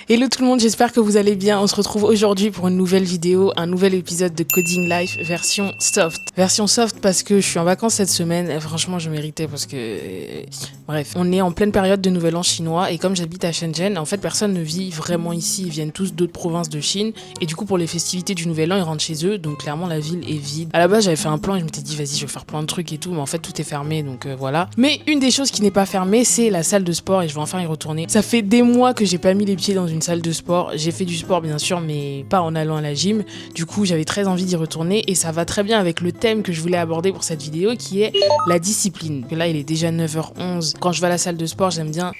Hello tout le monde, j'espère que vous allez bien. On se retrouve aujourd'hui pour une nouvelle vidéo, un nouvel épisode de Coding Life version soft. Version soft parce que je suis en vacances cette semaine et franchement je méritais parce que... Bref, on est en pleine période de Nouvel An chinois et comme j'habite à Shenzhen, en fait personne ne vit vraiment ici, ils viennent tous d'autres provinces de Chine et du coup pour les festivités du Nouvel An ils rentrent chez eux, donc clairement la ville est vide. À la base j'avais fait un plan et je m'étais dit vas-y je vais faire plein de trucs et tout, mais en fait tout est fermé donc voilà. Mais une des choses qui n'est pas fermée c'est la salle de sport et je vais enfin y retourner. Ça fait des mois que j'ai pas mis les pieds dans une salle de sport. J'ai fait du sport bien sûr mais pas en allant à la gym. Du coup j'avais très envie d'y retourner et ça va très bien avec le thème que je voulais aborder pour cette vidéo qui est la discipline. Là il est déjà 9h11. Quand je vais à la salle de sport j'aime bien...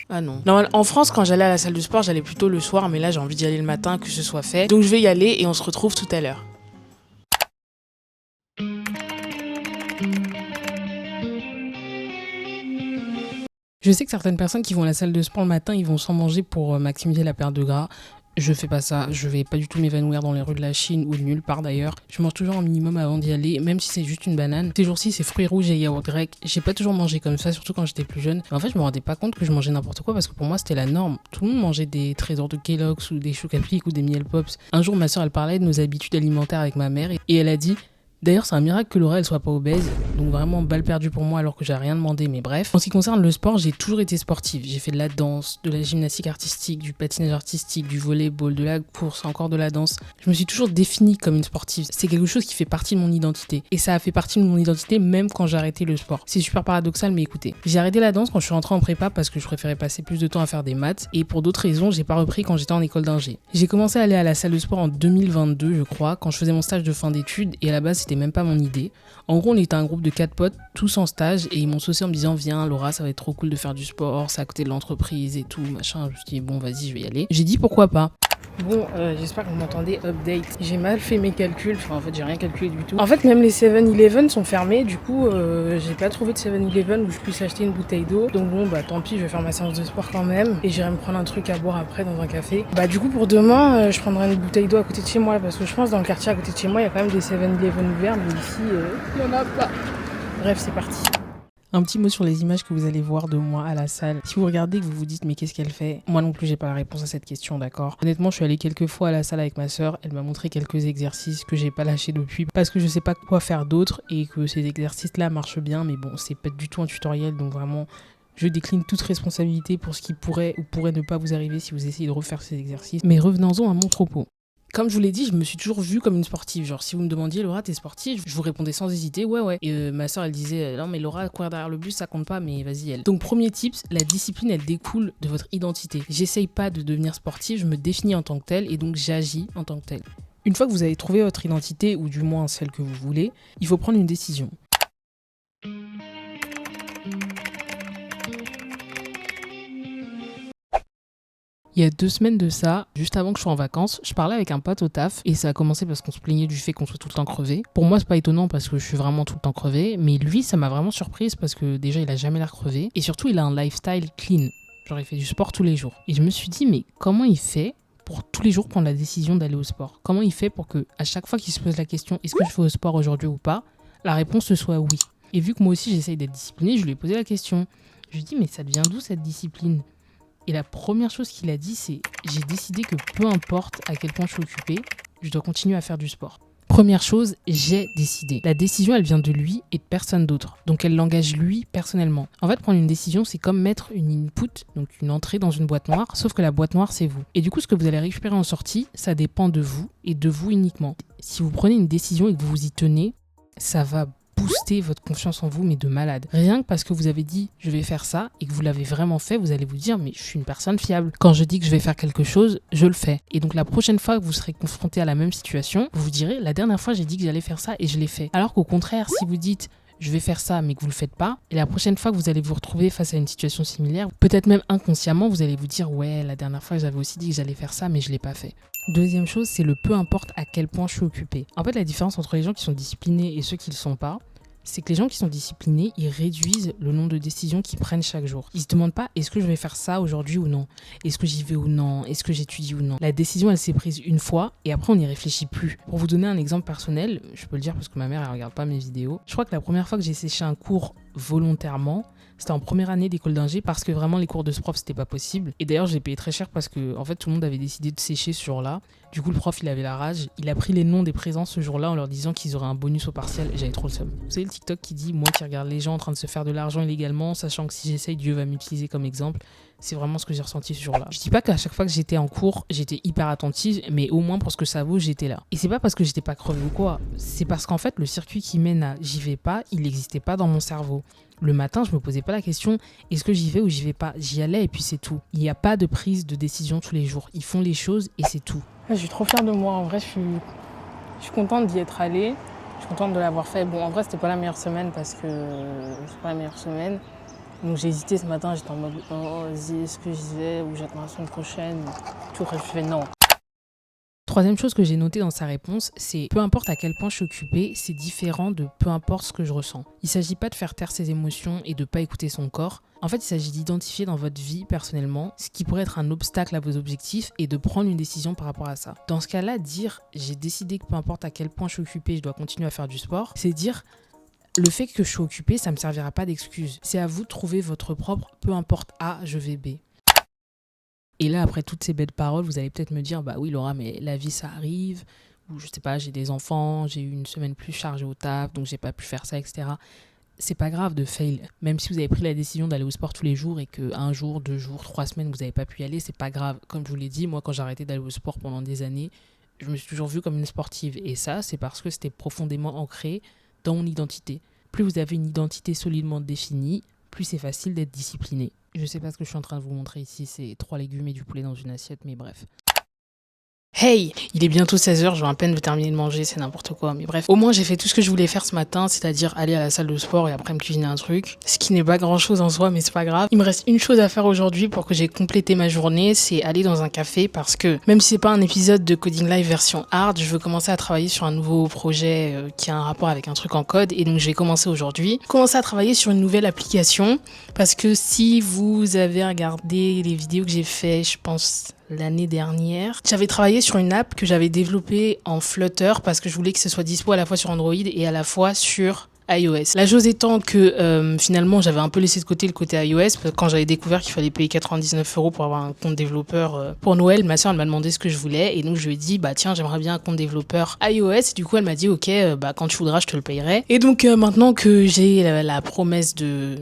Ah non. En France, quand j'allais à la salle de sport, j'allais plutôt le soir, mais là j'ai envie d'y aller le matin, que ce soit fait. Donc je vais y aller et on se retrouve tout à l'heure. Je sais que certaines personnes qui vont à la salle de sport le matin, ils vont sans manger pour maximiser la perte de gras. Je fais pas ça, je vais pas du tout m'évanouir dans les rues de la Chine ou de nulle part d'ailleurs. Je mange toujours un minimum avant d'y aller, même si c'est juste une banane. Ces jours-ci, c'est fruits rouges et yaourt grec. J'ai pas toujours mangé comme ça, surtout quand j'étais plus jeune. Mais en fait, je me rendais pas compte que je mangeais n'importe quoi parce que pour moi, c'était la norme. Tout le monde mangeait des trésors de Kellogg's ou des Chocapic ou des Miel Pops. Un jour, ma soeur, elle parlait de nos habitudes alimentaires avec ma mère et elle a dit... D'ailleurs, c'est un miracle que Laura elle soit pas obèse, donc vraiment balle perdue pour moi alors que j'ai rien demandé, mais bref. En ce qui concerne le sport, j'ai toujours été sportive. J'ai fait de la danse, de la gymnastique artistique, du patinage artistique, du volleyball, de la course, encore de la danse. Je me suis toujours définie comme une sportive. C'est quelque chose qui fait partie de mon identité. Et ça a fait partie de mon identité même quand j'ai arrêté le sport. C'est super paradoxal, mais écoutez. J'ai arrêté la danse quand je suis rentrée en prépa parce que je préférais passer plus de temps à faire des maths, et pour d'autres raisons, j'ai pas repris quand j'étais en école d'ingé. J'ai commencé à aller à la salle de sport en 2022, je crois, quand je faisais mon stage de fin d'études, et à la base, c'était même pas mon idée. En gros, on était un groupe de 4 potes, tous en stage, et ils m'ont saucé en me disant viens Laura, ça va être trop cool de faire du sport, c'est à côté de l'entreprise et tout, machin. Je me suis dit bon vas-y, je vais y aller. J'ai dit pourquoi pas. Bon, j'espère que vous m'entendez, update. J'ai mal fait mes calculs, enfin en fait j'ai rien calculé du tout. En fait même les 7-Eleven sont fermés, du coup j'ai pas trouvé de 7-Eleven où je puisse acheter une bouteille d'eau. Donc bon bah tant pis, je vais faire ma séance de sport quand même et j'irai me prendre un truc à boire après dans un café. Bah du coup pour demain, je prendrai une bouteille d'eau à côté de chez moi parce que je pense dans le quartier à côté de chez moi il y a quand même des 7-Eleven ouverts, mais ici il y en a pas. Bref, c'est parti. Un petit mot sur les images que vous allez voir de moi à la salle. Si vous regardez que vous vous dites mais qu'est-ce qu'elle fait, moi non plus j'ai pas la réponse à cette question, d'accord. Honnêtement je suis allée quelques fois à la salle avec ma soeur, elle m'a montré quelques exercices que j'ai pas lâché depuis parce que je sais pas quoi faire d'autre et que ces exercices là marchent bien, mais bon c'est pas du tout un tutoriel donc vraiment je décline toute responsabilité pour ce qui pourrait ou pourrait ne pas vous arriver si vous essayez de refaire ces exercices. Mais revenons-en à mon propos. Comme je vous l'ai dit, je me suis toujours vue comme une sportive. Genre, si vous me demandiez, Laura, t'es sportive? Je vous répondais sans hésiter, ouais. Et ma soeur, elle disait, non, mais Laura, courir derrière le bus, ça compte pas, mais vas-y, elle. Donc, premier tips, la discipline, elle découle de votre identité. J'essaye pas de devenir sportive, je me définis en tant que telle et donc j'agis en tant que telle. Une fois que vous avez trouvé votre identité, ou du moins celle que vous voulez, il faut prendre une décision. Il y a 2 semaines de ça, juste avant que je sois en vacances, je parlais avec un pote au taf et ça a commencé parce qu'on se plaignait du fait qu'on soit tout le temps crevé. Pour moi, c'est pas étonnant parce que je suis vraiment tout le temps crevé, mais lui, ça m'a vraiment surprise parce que déjà, il a jamais l'air crevé et surtout, il a un lifestyle clean. Genre, il fait du sport tous les jours. Et je me suis dit, mais comment il fait pour tous les jours prendre la décision d'aller au sport? Comment il fait pour que, à chaque fois qu'il se pose la question, est-ce que je fais au sport aujourd'hui ou pas, la réponse ce soit oui. Et vu que moi aussi, j'essaye d'être disciplinée, je lui ai posé la question. Je lui ai dit, mais ça devient d'où cette discipline? Et la première chose qu'il a dit, c'est « J'ai décidé que peu importe à quel point je suis occupée, je dois continuer à faire du sport. » Première chose, j'ai décidé. La décision, elle vient de lui et de personne d'autre. Donc, elle l'engage lui personnellement. En fait, prendre une décision, c'est comme mettre une input, donc une entrée dans une boîte noire, sauf que la boîte noire, c'est vous. Et du coup, ce que vous allez récupérer en sortie, ça dépend de vous et de vous uniquement. Si vous prenez une décision et que vous vous y tenez, ça va booster votre confiance en vous, mais de malade. Rien que parce que vous avez dit je vais faire ça et que vous l'avez vraiment fait, vous allez vous dire mais je suis une personne fiable. Quand je dis que je vais faire quelque chose, je le fais. Et donc la prochaine fois que vous serez confronté à la même situation, vous vous direz la dernière fois j'ai dit que j'allais faire ça et je l'ai fait. Alors qu'au contraire, si vous dites je vais faire ça mais que vous le faites pas, et la prochaine fois que vous allez vous retrouver face à une situation similaire, peut-être même inconsciemment, vous allez vous dire ouais la dernière fois j'avais aussi dit que j'allais faire ça mais je l'ai pas fait. Deuxième chose, c'est le peu importe à quel point je suis occupée. En fait, la différence entre les gens qui sont disciplinés et ceux qui le sont pas, c'est que les gens qui sont disciplinés, ils réduisent le nombre de décisions qu'ils prennent chaque jour. Ils se demandent pas est-ce que je vais faire ça aujourd'hui ou non, est-ce que j'y vais ou non, est-ce que j'étudie ou non. La décision, elle s'est prise une fois et après on n'y réfléchit plus. Pour vous donner un exemple personnel, je peux le dire parce que ma mère elle regarde pas mes vidéos. Je crois que la première fois que j'ai séché un cours volontairement, C'était en première année d'école d'ingé parce que vraiment les cours de ce prof c'était pas possible. Et d'ailleurs j'ai payé très cher parce que en fait tout le monde avait décidé de sécher ce jour-là. Du coup le prof il avait la rage. Il a pris les noms des présents ce jour-là en leur disant qu'ils auraient un bonus au partiel. J'avais trop le seum. Vous savez le TikTok qui dit moi qui regarde les gens en train de se faire de l'argent illégalement, sachant que si j'essaye Dieu va m'utiliser comme exemple. C'est vraiment ce que j'ai ressenti ce jour-là. Je dis pas qu'à chaque fois que j'étais en cours, j'étais hyper attentive, mais au moins pour ce que ça vaut, j'étais là. Et c'est pas parce que j'étais pas crevée ou quoi, c'est parce qu'en fait, le circuit qui mène à j'y vais pas, il n'existait pas dans mon cerveau. Le matin, je me posais pas la question, est-ce que j'y vais ou j'y vais pas? J'y allais et puis c'est tout. Il n'y a pas de prise de décision tous les jours. Ils font les choses et c'est tout. Je suis trop fière de moi. En vrai, je suis contente d'y être allée. Je suis contente de l'avoir fait. Bon, en vrai, c'était pas la meilleure semaine parce que c'est pas la meilleure semaine. Donc j'ai hésité ce matin, j'étais en mode oh, vas-y, est-ce que j'y vais ou j'attends la semaine prochaine? Tout je fais non. Troisième chose que j'ai notée dans sa réponse, c'est peu importe à quel point je suis occupée, c'est différent de peu importe ce que je ressens. Il ne s'agit pas de faire taire ses émotions et de ne pas écouter son corps. En fait, il s'agit d'identifier dans votre vie personnellement ce qui pourrait être un obstacle à vos objectifs et de prendre une décision par rapport à ça. Dans ce cas-là, dire j'ai décidé que peu importe à quel point je suis occupée, je dois continuer à faire du sport, c'est dire le fait que je suis occupée, ça ne me servira pas d'excuse. C'est à vous de trouver votre propre peu importe A, je vais B. Et là, après toutes ces belles paroles, vous allez peut-être me dire, bah oui Laura, mais la vie ça arrive, ou je sais pas, j'ai des enfants, j'ai eu une semaine plus chargée au taf, donc j'ai pas pu faire ça, etc. C'est pas grave de fail. Même si vous avez pris la décision d'aller au sport tous les jours et que un jour, 2 jours, 3 semaines, vous n'avez pas pu y aller, c'est pas grave. Comme je vous l'ai dit, moi quand j'ai arrêté d'aller au sport pendant des années, je me suis toujours vue comme une sportive. Et ça, c'est parce que c'était profondément ancré dans mon identité. Plus vous avez une identité solidement définie, plus c'est facile d'être discipliné. Je sais pas ce que je suis en train de vous montrer ici, c'est 3 légumes et du poulet dans une assiette, mais bref. Hey, il est bientôt 16h, je viens à peine de terminer de manger, c'est n'importe quoi, mais bref. Au moins j'ai fait tout ce que je voulais faire ce matin, c'est-à-dire aller à la salle de sport et après me cuisiner un truc. Ce qui n'est pas grand-chose en soi, mais c'est pas grave. Il me reste une chose à faire aujourd'hui pour que j'ai complété ma journée, c'est aller dans un café parce que même si c'est pas un épisode de Coding Live version hard, je veux commencer à travailler sur un nouveau projet qui a un rapport avec un truc en code et donc je vais commencer aujourd'hui. Commencer à travailler sur une nouvelle application parce que si vous avez regardé les vidéos que j'ai fait, je pense l'année dernière, j'avais travaillé sur une app que j'avais développée en Flutter parce que je voulais que ce soit dispo à la fois sur Android et à la fois sur iOS. La chose étant que finalement j'avais un peu laissé de côté le côté iOS quand j'avais découvert qu'il fallait payer 99 € pour avoir un compte développeur pour Noël. Ma soeur elle m'a demandé ce que je voulais et donc je lui ai dit bah tiens j'aimerais bien un compte développeur iOS et du coup elle m'a dit ok bah quand tu voudras je te le payerai. Et donc maintenant que j'ai la promesse de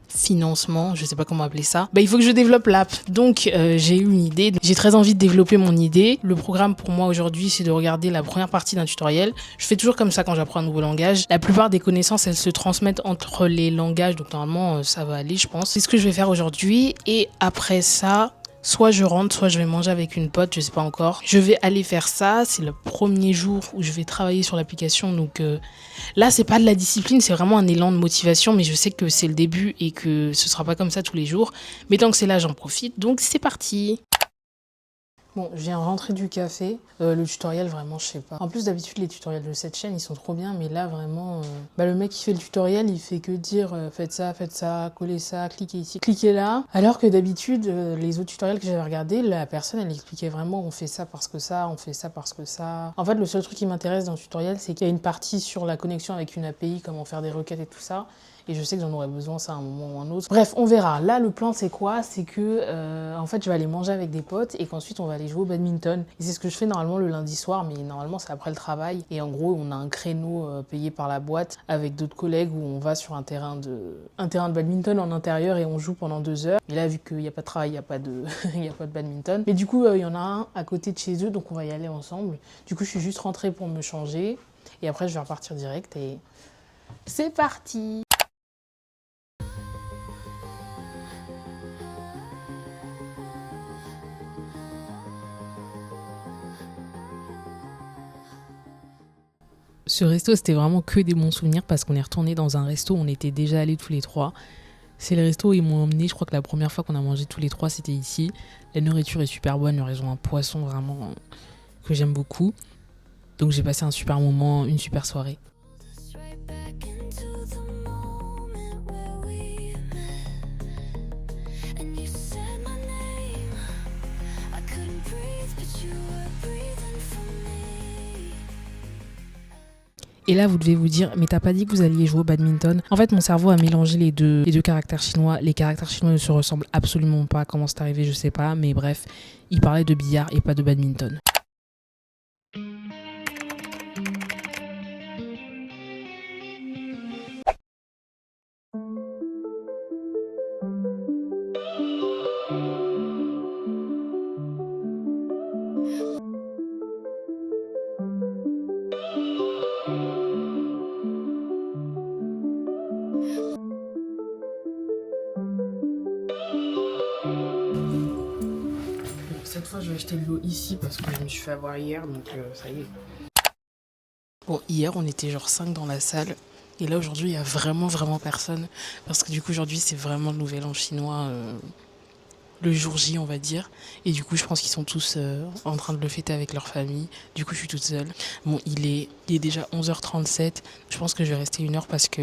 financement, je sais pas comment appeler ça, bah il faut que je développe l'app. Donc j'ai eu une idée, j'ai très envie de développer mon idée. Le programme pour moi aujourd'hui c'est de regarder la première partie d'un tutoriel. Je fais toujours comme ça quand j'apprends un nouveau langage. La plupart des connaissances elles se transmettent entre les langages, donc normalement ça va aller je pense. C'est ce que je vais faire aujourd'hui et après ça soit je rentre, soit je vais manger avec une pote, je sais pas encore. Je vais aller faire ça, c'est le premier jour où je vais travailler sur l'application. Donc là, c'est pas de la discipline, c'est vraiment un élan de motivation, mais je sais que c'est le début et que ce sera pas comme ça tous les jours. Mais tant que c'est là, j'en profite, donc c'est parti. Bon, je viens rentrer du café. Le tutoriel, vraiment, je sais pas. En plus, d'habitude, les tutoriels de cette chaîne, ils sont trop bien. Mais là, vraiment, le mec qui fait le tutoriel, il fait que dire faites ça, collez ça, cliquez ici, cliquez là. Alors que d'habitude, les autres tutoriels que j'avais regardés, la personne, elle expliquait vraiment on fait ça parce que ça, on fait ça parce que ça. En fait, le seul truc qui m'intéresse dans le tutoriel, c'est qu'il y a une partie sur la connexion avec une API, comment faire des requêtes et tout ça. Et je sais que j'en aurais besoin ça à un moment ou un autre. Bref, on verra. Là, le plan, c'est quoi? C'est que, en fait, je vais aller manger avec des potes et qu'ensuite, on va aller jouer au badminton. Et c'est ce que je fais normalement le lundi soir, mais normalement, c'est après le travail. Et en gros, on a un créneau payé par la boîte avec d'autres collègues où on va sur un terrain de badminton en intérieur et on joue pendant 2 heures. Et là, vu qu'il n'y a pas de travail, il n'y a pas de badminton. Mais du coup, il y en a un à côté de chez eux, donc on va y aller ensemble. Du coup, je suis juste rentrée pour me changer. Et après, je vais repartir direct et c'est parti! Ce resto, c'était vraiment que des bons souvenirs parce qu'on est retourné dans un resto où on était déjà allés tous les trois. C'est le resto où ils m'ont emmené, je crois que la première fois qu'on a mangé tous les trois, c'était ici. La nourriture est super bonne, ils ont un poisson vraiment que j'aime beaucoup. Donc j'ai passé un super moment, une super soirée. Et là, vous devez vous dire, mais t'as pas dit que vous alliez jouer au badminton? En fait, mon cerveau a mélangé les deux caractères chinois. Les caractères chinois ne se ressemblent absolument pas. Comment c'est arrivé, je sais pas. Mais bref, il parlait de billard et pas de badminton. Cette fois, je vais acheter de l'eau ici parce que je me suis fait avoir hier, donc ça y est. Bon, hier, on était genre 5 dans la salle. Et là, aujourd'hui, il y a vraiment personne. Parce que du coup, aujourd'hui, c'est vraiment le nouvel an chinois, le jour J, on va dire. Et du coup, je pense qu'ils sont tous en train de le fêter avec leur famille. Du coup, je suis toute seule. Bon, il est déjà 11h37. Je pense que je vais rester 1 heure parce que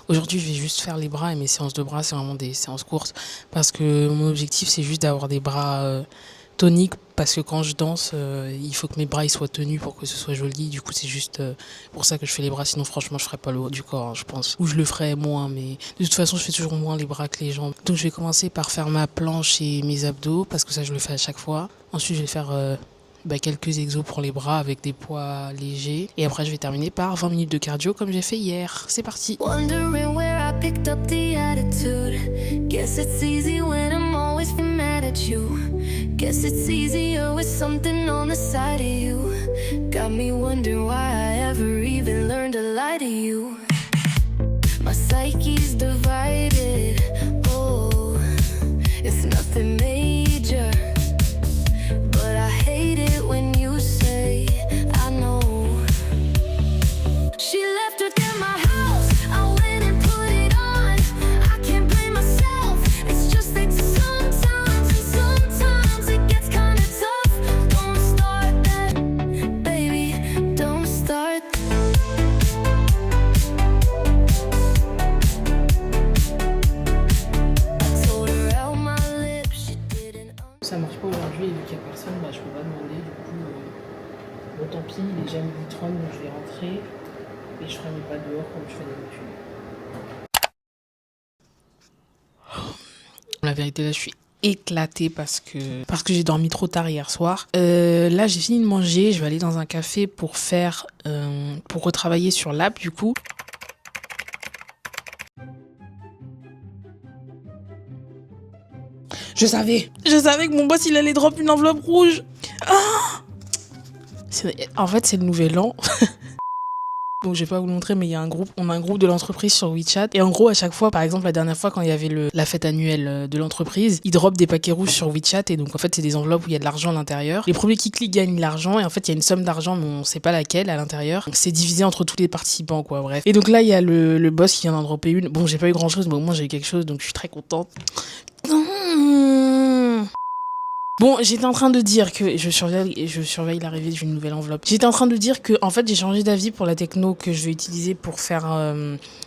aujourd'hui, je vais juste faire les bras. Et mes séances de bras, c'est vraiment des séances courtes. Parce que mon objectif, c'est juste d'avoir des bras toniques. Parce que quand je danse, il faut que mes bras ils soient tenus pour que ce soit joli. Du coup, c'est juste pour ça que je fais les bras. Sinon, franchement, je ferais pas le haut du corps, hein, je pense. Ou je le ferais moins. Mais de toute façon, je fais toujours moins les bras que les jambes. Donc, je vais commencer par faire ma planche et mes abdos. Parce que ça, je le fais à chaque fois. Ensuite, je vais faire quelques exos pour les bras avec des poids légers. Et après, je vais terminer par 20 minutes de cardio comme j'ai fait hier. C'est parti. Wondering where I picked up the attitude. Guess it's easy when I'm always mad at you. Guess it's easier with something on the side of you. Got me wondering why I ever even learned to lie to you. My psyche's divided. Oh, it's nothing major, but I hate it when you say I know. She left it in my house, I went and put it on. I can't blame myself, it's just that sometimes it gets kinda tough. Don't start that, baby, don't start. I told her out my lips, she didn't. Ça marche pas aujourd'hui et vu qu'il y a personne, je peux pas demander. Du coup, bon tant pis, il est déjà 12h30 donc je vais rentrer. Et je ferai mes pas dehors comme je fais d'habitude. La vérité, là, je suis éclatée parce que j'ai dormi trop tard hier soir. Là, j'ai fini de manger. Je vais aller dans un café pour retravailler sur l'app, du coup. Je savais que mon boss, il allait drop une enveloppe rouge. Ah, en fait, c'est le nouvel an. Donc, je vais pas vous le montrer, mais on a un groupe de l'entreprise sur WeChat. Et en gros, à chaque fois, par exemple, la dernière fois, quand il y avait la fête annuelle de l'entreprise, ils dropent des paquets rouges sur WeChat. Et donc, en fait, c'est des enveloppes où il y a de l'argent à l'intérieur. Les premiers qui cliquent gagnent l'argent. Et en fait, il y a une somme d'argent, mais on sait pas laquelle à l'intérieur. Donc, c'est divisé entre tous les participants, quoi, bref. Et donc là, il y a le boss qui vient d'en dropper une. Bon, j'ai pas eu grand chose, mais au moins, j'ai eu quelque chose. Donc, je suis très contente. Bon, j'étais en train de dire que je surveille l'arrivée d'une nouvelle enveloppe. J'étais en train de dire que en fait, j'ai changé d'avis pour la techno que je vais utiliser pour faire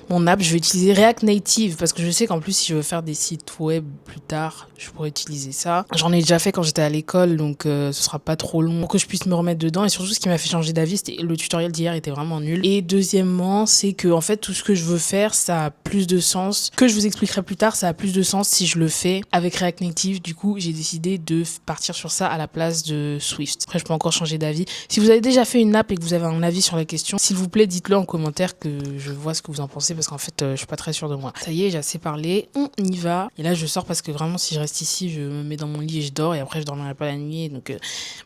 mon app. Je vais utiliser React Native parce que je sais qu'en plus, si je veux faire des sites web plus tard, je pourrais utiliser ça. J'en ai déjà fait quand j'étais à l'école, donc ce sera pas trop long pour que je puisse me remettre dedans. Et surtout, ce qui m'a fait changer d'avis, c'était le tutoriel d'hier était vraiment nul. Et deuxièmement, c'est que en fait, tout ce que je veux faire, ça a plus de sens. Que je vous expliquerai plus tard, ça a plus de sens si je le fais avec React Native. Du coup, j'ai décidé de partir sur ça à la place de Swift. Après, je peux encore changer d'avis. Si vous avez déjà fait une app et que vous avez un avis sur la question, s'il vous plaît, dites-le en commentaire que je vois ce que vous en pensez parce qu'en fait, je suis pas très sûre de moi. Ça y est, j'ai assez parlé. On y va. Et là, je sors parce que vraiment, si je reste ici, je me mets dans mon lit et je dors et après, je dormirai pas la nuit. Donc,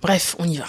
bref, on y va.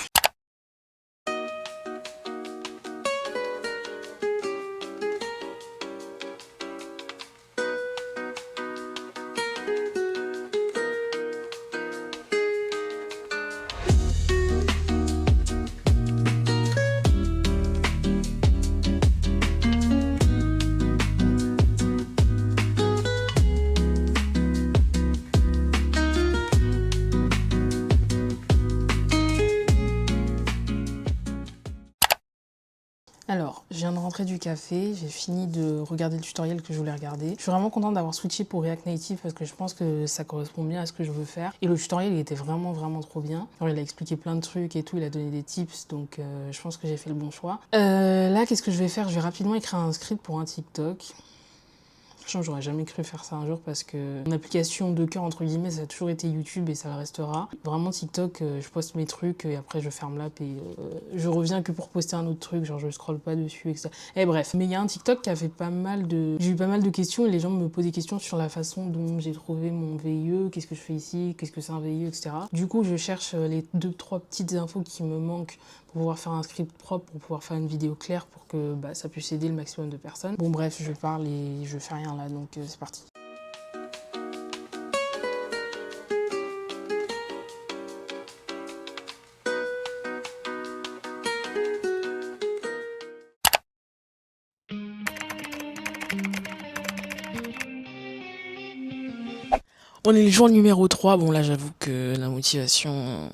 Alors, je viens de rentrer du café, j'ai fini de regarder le tutoriel que je voulais regarder. Je suis vraiment contente d'avoir switché pour React Native parce que je pense que ça correspond bien à ce que je veux faire. Et le tutoriel, il était vraiment trop bien. Alors, il a expliqué plein de trucs et tout, il a donné des tips, donc je pense que j'ai fait le bon choix. Là, qu'est-ce que je vais faire? Je vais rapidement écrire un script pour un TikTok. Franchement, j'aurais jamais cru faire ça un jour parce que mon application de cœur, entre guillemets, ça a toujours été YouTube et ça le restera. Vraiment, TikTok, je poste mes trucs et après je ferme l'app et je reviens que pour poster un autre truc, genre je scrolle pas dessus, etc. Et bref, mais il y a un TikTok qui a fait pas mal de... J'ai eu pas mal de questions et les gens me posent des questions sur la façon dont j'ai trouvé mon VIE, qu'est-ce que je fais ici, qu'est-ce que c'est un VIE, etc. Du coup, je cherche les 2-3 petites infos qui me manquent pour pouvoir faire un script propre, pour pouvoir faire une vidéo claire pour que ça puisse aider le maximum de personnes. Bon bref, je parle et je fais rien là, donc c'est parti. On est le jour numéro 3. Bon, là, j'avoue que la motivation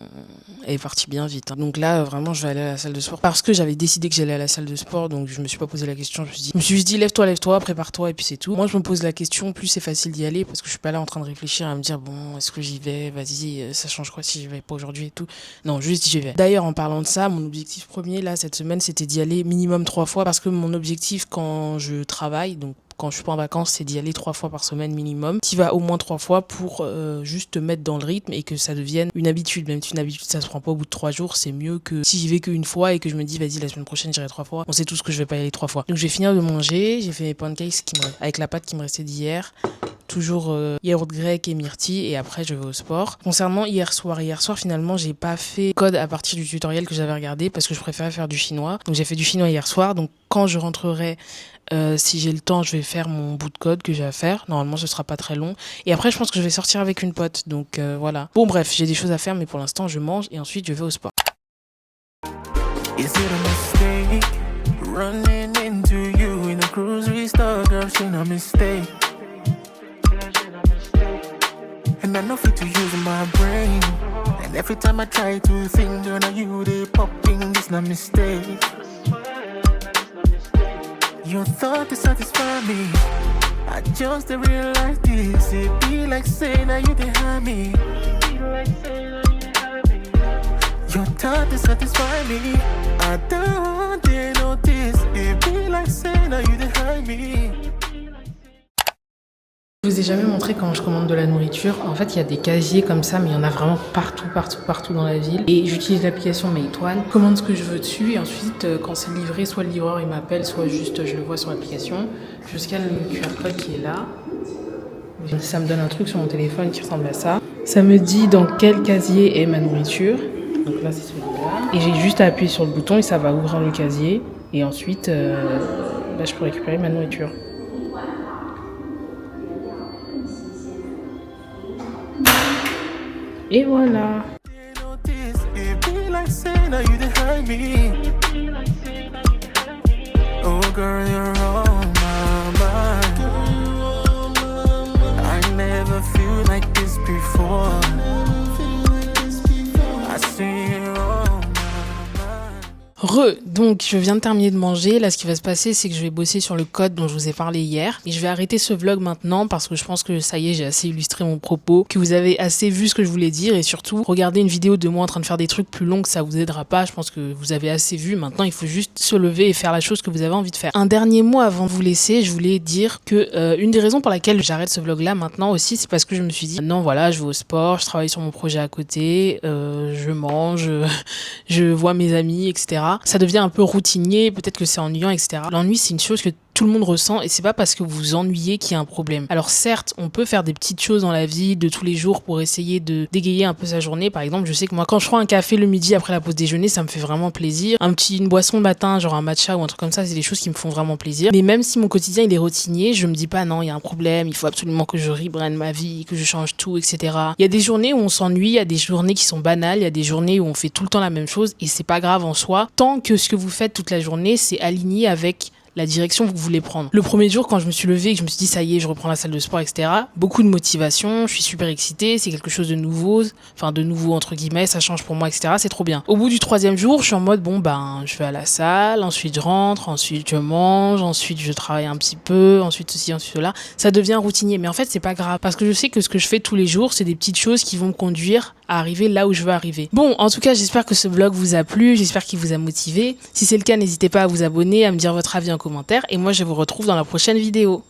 est partie bien vite. Donc là, vraiment, je vais aller à la salle de sport parce que j'avais décidé que j'allais à la salle de sport. Donc, je me suis pas posé la question. Je me suis dit, lève-toi, prépare-toi et puis c'est tout. Moi, je me pose la question, plus c'est facile d'y aller parce que je suis pas là en train de réfléchir à me dire, bon, est-ce que j'y vais? Vas-y, ça change quoi si j'y vais pas aujourd'hui et tout? Non, juste j'y vais. D'ailleurs, en parlant de ça, mon objectif premier, là, cette semaine, c'était d'y aller minimum 3 fois parce que mon objectif quand je travaille, donc quand je suis pas en vacances, c'est d'y aller 3 fois par semaine minimum. Tu vas au moins 3 fois pour juste te mettre dans le rythme et que ça devienne une habitude. Même si une habitude, ça se prend pas au bout de 3 jours, c'est mieux que si j'y vais qu'une fois et que je me dis, vas-y, la semaine prochaine, j'irai 3 fois. On sait tous que je vais pas y aller 3 fois. Donc, je vais finir de manger. J'ai fait mes pancakes avec la pâte qui me restait d'hier. Toujours yaourt grec et myrtille et après je vais au sport. Concernant hier soir, finalement j'ai pas fait code à partir du tutoriel que j'avais regardé parce que je préférais faire du chinois. Donc j'ai fait du chinois hier soir. Donc quand je rentrerai, si j'ai le temps, je vais faire mon bout de code que j'ai à faire. Normalement ce sera pas très long. Et après je pense que je vais sortir avec une pote. Donc voilà. Bon bref, j'ai des choses à faire mais pour l'instant je mange et ensuite je vais au sport. Is it a mistake? Running into you in a grocery store, girl, she no mistake. And I know fit to use my brain. And every time I try to think, girl, now you they popping, this no mistake. Your thought to satisfy me. I just realized this. It be like saying that you behind me. Your thought to satisfy me. I don't dare notice. It be like saying that you behind me. Je vous ai jamais montré quand je commande de la nourriture. En fait, il y a des casiers comme ça, mais il y en a vraiment partout dans la ville. Et j'utilise l'application Meituan, je commande ce que je veux dessus et ensuite, quand c'est livré, soit le livreur il m'appelle, soit juste je le vois sur l'application. Je scanne le QR code qui est là. Ça me donne un truc sur mon téléphone qui ressemble à ça. Ça me dit dans quel casier est ma nourriture. Donc là, c'est celui-là. Et j'ai juste à appuyer sur le bouton et ça va ouvrir le casier. Et ensuite, je peux récupérer ma nourriture. Et voilà. Oh girl, you're on my mind. I never feel like this before. I see you on my mind. Donc je viens de terminer de manger. Là, ce qui va se passer, c'est que je vais bosser sur le code dont je vous ai parlé hier. Et je vais arrêter ce vlog maintenant parce que je pense que ça y est, j'ai assez illustré mon propos, que vous avez assez vu ce que je voulais dire. Et surtout, regarder une vidéo de moi en train de faire des trucs plus longs, ça vous aidera pas. Je pense que vous avez assez vu. Maintenant, il faut juste se lever et faire la chose que vous avez envie de faire. Un dernier mot avant de vous laisser, je voulais dire que une des raisons pour laquelle j'arrête ce vlog là maintenant aussi, c'est parce que je me suis dit, non voilà, je vais au sport, je travaille sur mon projet à côté, je mange, je vois mes amis, etc. Ça devient un peu routinier, peut-être que c'est ennuyant, etc. L'ennui, c'est une chose que tout le monde ressent et c'est pas parce que vous vous ennuyez qu'il y a un problème. Alors certes, on peut faire des petites choses dans la vie de tous les jours pour essayer de dégayer un peu sa journée. Par exemple, je sais que moi, quand je prends un café le midi après la pause déjeuner, ça me fait vraiment plaisir. Une boisson le matin, genre un matcha ou un truc comme ça, c'est des choses qui me font vraiment plaisir. Mais même si mon quotidien il est routinier, je me dis pas non, il y a un problème, il faut absolument que je rebrande ma vie, que je change tout, etc. Il y a des journées où on s'ennuie, il y a des journées qui sont banales, il y a des journées où on fait tout le temps la même chose et c'est pas grave en soi, tant que ce que vous faites toute la journée, c'est aligné avec la direction que vous voulez prendre. Le premier jour, quand je me suis levée et que je me suis dit ça y est, je reprends la salle de sport, etc., beaucoup de motivation, je suis super excitée, c'est quelque chose de nouveau, enfin de nouveau entre guillemets, ça change pour moi, etc., c'est trop bien. Au bout du 3e jour, je suis en mode bon ben je vais à la salle, ensuite je rentre, ensuite je mange, ensuite je travaille un petit peu, ensuite ceci, ensuite cela. Ça devient routinier, mais en fait c'est pas grave parce que je sais que ce que je fais tous les jours, c'est des petites choses qui vont me conduire à arriver là où je veux arriver. Bon, en tout cas, j'espère que ce vlog vous a plu, j'espère qu'il vous a motivé. Si c'est le cas, n'hésitez pas à vous abonner, à me dire votre avis en commentaire et moi je vous retrouve dans la prochaine vidéo.